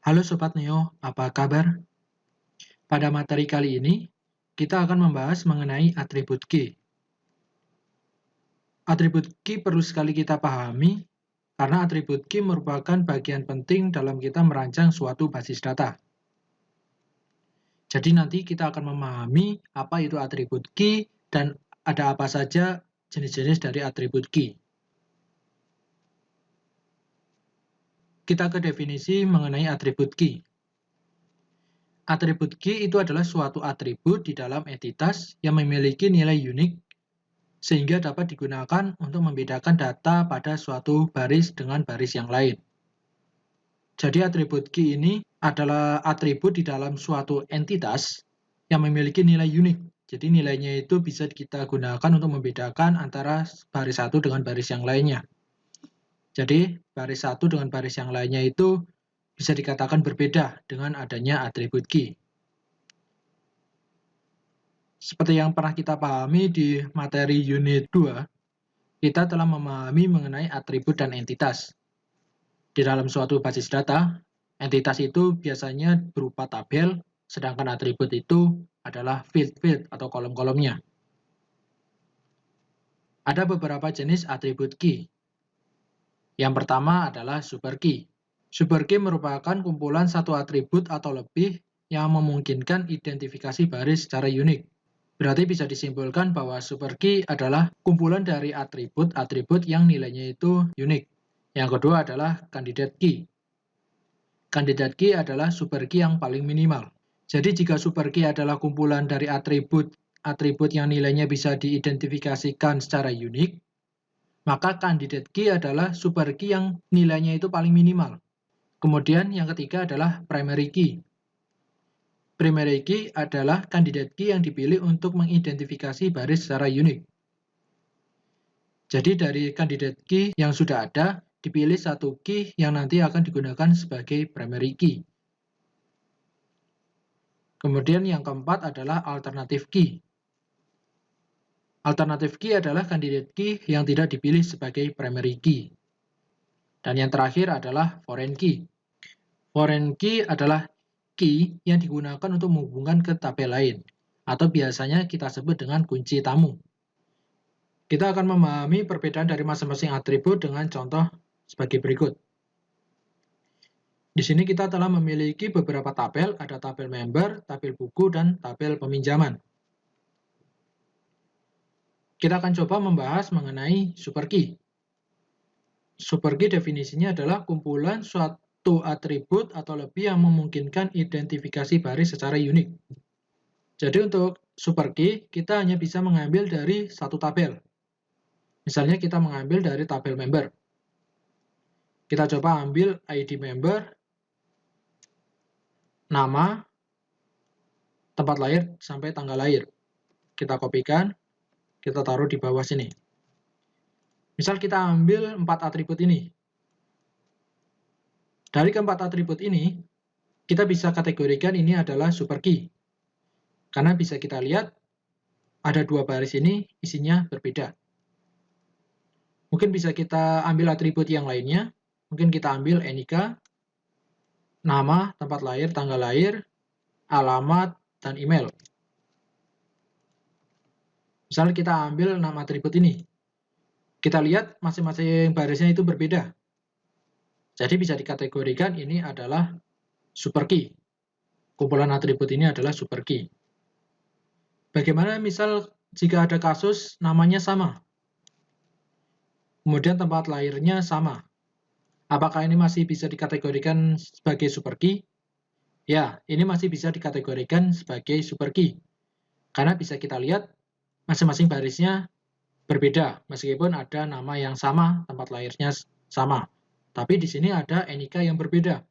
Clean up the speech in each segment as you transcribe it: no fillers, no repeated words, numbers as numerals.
Halo Sobat Neo, apa kabar? Pada materi kali ini, kita akan membahas mengenai atribut key. Atribut key perlu sekali kita pahami, karena atribut key merupakan bagian penting dalam kita merancang suatu basis data. Jadi nanti kita akan memahami apa itu atribut key dan ada apa saja jenis-jenis dari atribut key. Kita ke definisi mengenai atribut key. Atribut key itu adalah suatu atribut di dalam entitas yang memiliki nilai unik sehingga dapat digunakan untuk membedakan data pada suatu baris dengan baris yang lain. Jadi atribut key ini adalah atribut di dalam suatu entitas yang memiliki nilai unik. Jadi nilainya itu bisa kita gunakan untuk membedakan antara baris satu dengan baris yang lainnya. Jadi baris satu dengan baris yang lainnya itu bisa dikatakan berbeda dengan adanya atribut key. Seperti yang pernah kita pahami di materi unit 2, kita telah memahami mengenai atribut dan entitas. Di dalam suatu basis data, entitas itu biasanya berupa tabel, sedangkan atribut itu adalah field-field atau kolom-kolomnya. Ada beberapa jenis atribut key. Yang pertama adalah super key. Super key merupakan kumpulan satu atribut atau lebih yang memungkinkan identifikasi baris secara unik. Berarti bisa disimpulkan bahwa super key adalah kumpulan dari atribut-atribut yang nilainya itu unik. Yang kedua adalah candidate key. Candidate key adalah super key yang paling minimal. Jadi jika super key adalah kumpulan dari atribut yang nilainya bisa diidentifikasikan secara unik, maka candidate key adalah super key yang nilainya itu paling minimal. Kemudian yang ketiga adalah primary key. Primary key adalah candidate key yang dipilih untuk mengidentifikasi baris secara unik. Jadi dari candidate key yang sudah ada, dipilih satu key yang nanti akan digunakan sebagai primary key. Kemudian yang keempat adalah alternative key. Alternative key adalah candidate key yang tidak dipilih sebagai primary key. Dan yang terakhir adalah foreign key. Foreign key adalah key yang digunakan untuk menghubungkan ke tabel lain, atau biasanya kita sebut dengan kunci tamu. Kita akan memahami perbedaan dari masing-masing atribut dengan contoh sebagai berikut. Di sini kita telah memiliki beberapa tabel, ada tabel member, tabel buku, dan tabel peminjaman. Kita akan coba membahas mengenai super key. Super key definisinya adalah kumpulan suatu atribut atau lebih yang memungkinkan identifikasi baris secara unik. Jadi untuk super key, kita hanya bisa mengambil dari satu tabel. Misalnya kita mengambil dari tabel member. Kita coba ambil ID member, nama, tempat lahir, sampai tanggal lahir. Kita kopikan, kita taruh di bawah sini. Misal kita ambil 4 atribut ini. Dari keempat atribut ini, kita bisa kategorikan ini adalah super key. Karena bisa kita lihat, ada 2 baris ini isinya berbeda. Mungkin bisa kita ambil atribut yang lainnya. Mungkin kita ambil NIK, nama, tempat lahir, tanggal lahir, alamat, dan email. Misal kita ambil 6 atribut ini. Kita lihat masing-masing barisnya itu berbeda. Jadi bisa dikategorikan ini adalah super key. Kumpulan atribut ini adalah super key. Bagaimana misal jika ada kasus namanya sama? Kemudian tempat lahirnya sama. Apakah ini masih bisa dikategorikan sebagai super key? Ya, ini masih bisa dikategorikan sebagai super key. Karena bisa kita lihat masing-masing barisnya berbeda, meskipun ada nama yang sama, tempat lahirnya sama. Tapi di sini ada NIK yang berbeda,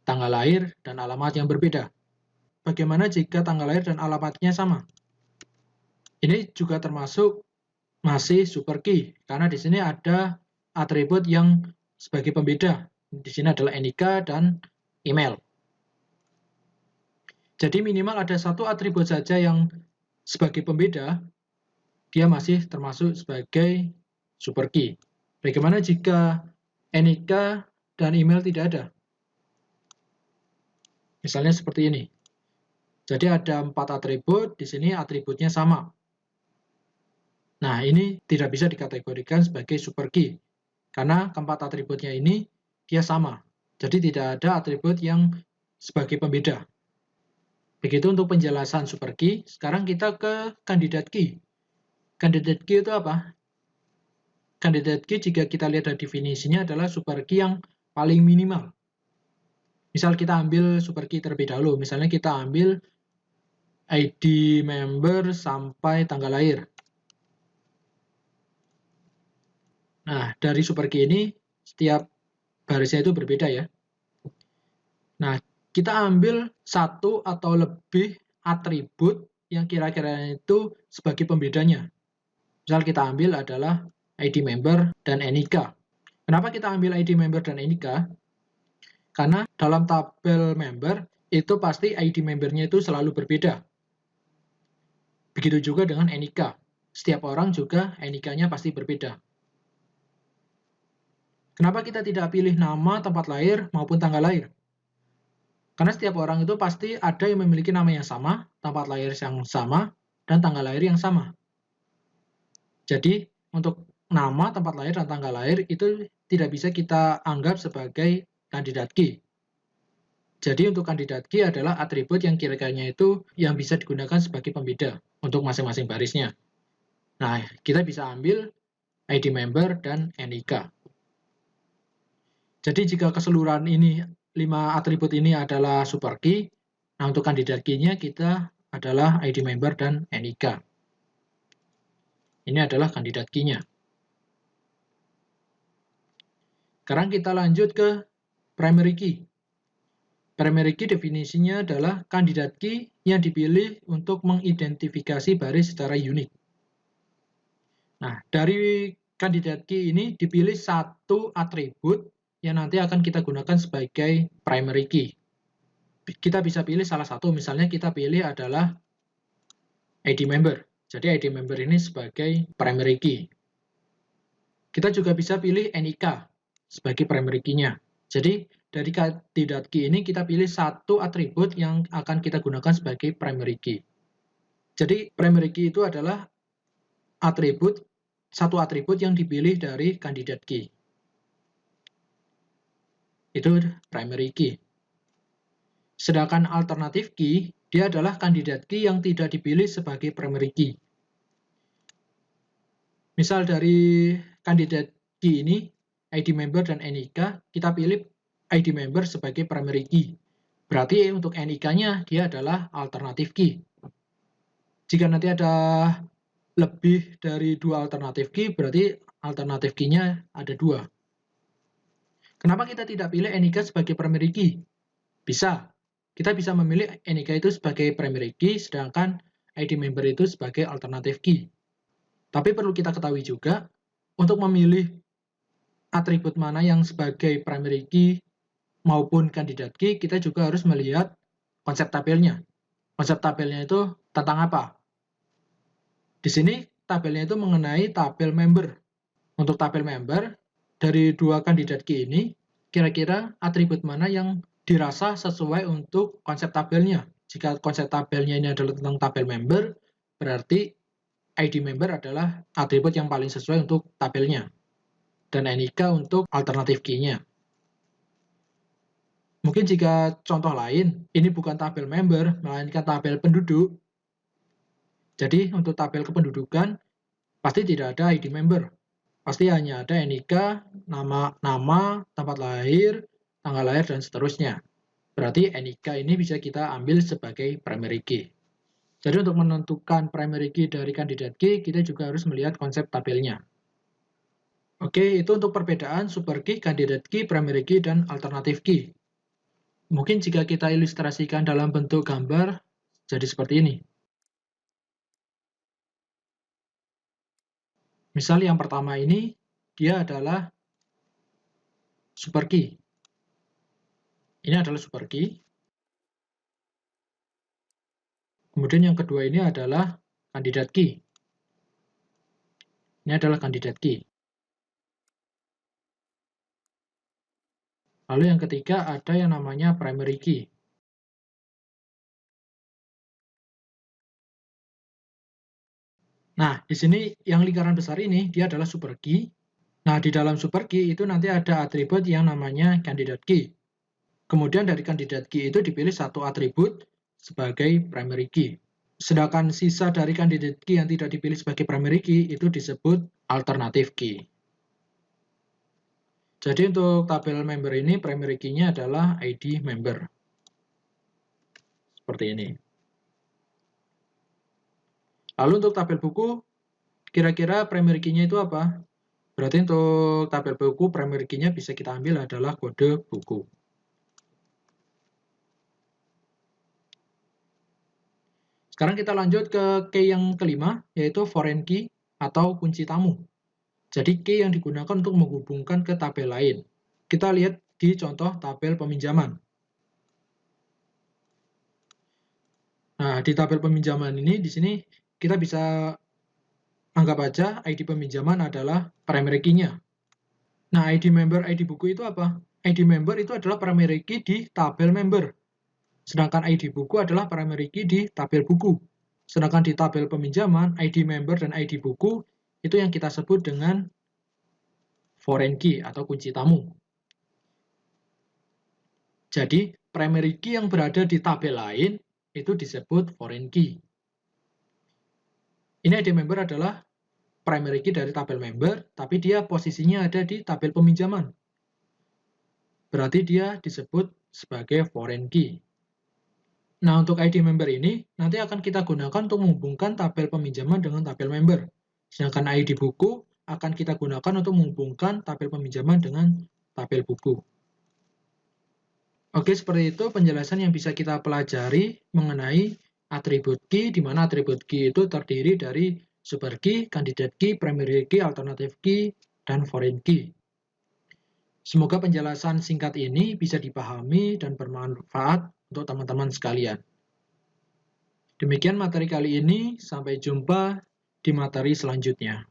tanggal lahir dan alamat yang berbeda. Bagaimana jika tanggal lahir dan alamatnya sama? Ini juga termasuk masih super key, karena di sini ada atribut yang sebagai pembeda. Di sini adalah NIK dan email. Jadi minimal ada satu atribut saja yang sebagai pembeda, dia masih termasuk sebagai super key. Bagaimana jika NIK dan email tidak ada? Misalnya seperti ini. Jadi ada 4 atribut, di sini atributnya sama. Nah, ini tidak bisa dikategorikan sebagai super key, karena keempat atributnya ini dia sama. Jadi tidak ada atribut yang sebagai pembeda. Begitu untuk penjelasan super key. Sekarang kita ke candidate key. Candidate key itu apa? Candidate key jika kita lihat dari definisinya adalah super key yang paling minimal. Misal kita ambil super key terlebih dahulu. Misalnya kita ambil ID member sampai tanggal lahir. Nah, dari super key ini setiap barisnya itu berbeda ya. Nah, kita ambil satu atau lebih atribut yang kira-kira itu sebagai pembedanya. Misal kita ambil adalah ID member dan NIK. Kenapa kita ambil ID member dan NIK? Karena dalam tabel member itu pasti ID membernya itu selalu berbeda. Begitu juga dengan NIK. Setiap orang juga NIK-nya pasti berbeda. Kenapa kita tidak pilih nama, tempat lahir, maupun tanggal lahir? Karena setiap orang itu pasti ada yang memiliki nama yang sama, tempat lahir yang sama, dan tanggal lahir yang sama. Jadi, untuk nama, tempat lahir, dan tanggal lahir itu tidak bisa kita anggap sebagai kandidat key. Jadi, untuk kandidat key adalah atribut yang kira-kiranya itu yang bisa digunakan sebagai pembeda untuk masing-masing barisnya. Nah, kita bisa ambil ID member dan NIK. Jadi jika keseluruhan ini 5 atribut ini adalah super key, nah untuk kandidat key-nya kita adalah ID member dan NIK. Ini adalah kandidat key-nya. Sekarang kita lanjut ke primary key. Primary key definisinya adalah kandidat key yang dipilih untuk mengidentifikasi baris secara unik. Nah, dari kandidat key ini dipilih satu atribut yang nanti akan kita gunakan sebagai primary key. Kita bisa pilih salah satu, misalnya kita pilih adalah ID member. Jadi ID member ini sebagai primary key. Kita juga bisa pilih NIK sebagai primary key-nya. Jadi dari kandidat key ini kita pilih satu atribut yang akan kita gunakan sebagai primary key. Jadi primary key itu adalah satu atribut yang dipilih dari kandidat key. Itu primary key. Sedangkan alternative key, dia adalah kandidat key yang tidak dipilih sebagai primary key. Misal dari kandidat key ini, ID member dan NIK, kita pilih ID member sebagai primary key. Berarti untuk NIK-nya dia adalah alternative key. Jika nanti ada lebih dari 2 alternative key, berarti alternative key-nya ada 2. Kenapa kita tidak pilih NIK sebagai primary key? Bisa. Kita bisa memilih NIK itu sebagai primary key, sedangkan ID member itu sebagai alternative key. Tapi perlu kita ketahui juga, untuk memilih atribut mana yang sebagai primary key maupun kandidat key, kita juga harus melihat konsep tabelnya. Konsep tabelnya itu tentang apa? Di sini tabelnya itu mengenai tabel member. Untuk tabel member, dari 2 kandidat key ini, kira-kira atribut mana yang dirasa sesuai untuk konsep tabelnya. Jika konsep tabelnya ini adalah tentang tabel member, berarti ID member adalah atribut yang paling sesuai untuk tabelnya. Dan NIK untuk alternative key-nya. Mungkin jika contoh lain, ini bukan tabel member, melainkan tabel penduduk. Jadi untuk tabel kependudukan, pasti tidak ada ID member. Pasti hanya ada NIK, nama, tempat lahir, tanggal lahir, dan seterusnya. Berarti NIK ini bisa kita ambil sebagai primary key. Jadi untuk menentukan primary key dari kandidat key, kita juga harus melihat konsep tabelnya. Oke, itu untuk perbedaan super key, kandidat key, primary key, dan alternative key. Mungkin jika kita ilustrasikan dalam bentuk gambar, jadi seperti ini. Misal yang pertama ini, dia adalah super key. Ini adalah super key. Kemudian yang kedua ini adalah kandidat key. Ini adalah kandidat key. Lalu yang ketiga ada yang namanya primary key. Nah, di sini yang lingkaran besar ini dia adalah super key. Nah, di dalam super key itu nanti ada atribut yang namanya candidate key. Kemudian dari candidate key itu dipilih satu atribut sebagai primary key. Sedangkan sisa dari candidate key yang tidak dipilih sebagai primary key itu disebut alternative key. Jadi untuk tabel member ini primary key-nya adalah ID member. Seperti ini. Lalu untuk tabel buku, kira-kira primary key-nya itu apa? Berarti untuk tabel buku, primary key-nya bisa kita ambil adalah kode buku. Sekarang kita lanjut ke key yang kelima, yaitu foreign key atau kunci tamu. Jadi key yang digunakan untuk menghubungkan ke tabel lain. Kita lihat di contoh tabel peminjaman. Nah, di tabel peminjaman ini, di sini kita bisa anggap aja ID peminjaman adalah primary key-nya. Nah, ID member, ID buku itu apa? ID member itu adalah primary key di tabel member. Sedangkan ID buku adalah primary key di tabel buku. Sedangkan di tabel peminjaman, ID member dan ID buku itu yang kita sebut dengan foreign key atau kunci tamu. Jadi, primary key yang berada di tabel lain itu disebut foreign key. Ini ID member adalah primary key dari tabel member, tapi dia posisinya ada di tabel peminjaman. Berarti dia disebut sebagai foreign key. Nah, untuk ID member ini nanti akan kita gunakan untuk menghubungkan tabel peminjaman dengan tabel member. Sedangkan ID buku akan kita gunakan untuk menghubungkan tabel peminjaman dengan tabel buku. Oke, seperti itu penjelasan yang bisa kita pelajari mengenai atribut key, di mana atribut key itu terdiri dari super key, candidate key, primary key, alternative key, dan foreign key. Semoga penjelasan singkat ini bisa dipahami dan bermanfaat untuk teman-teman sekalian. Demikian materi kali ini, sampai jumpa di materi selanjutnya.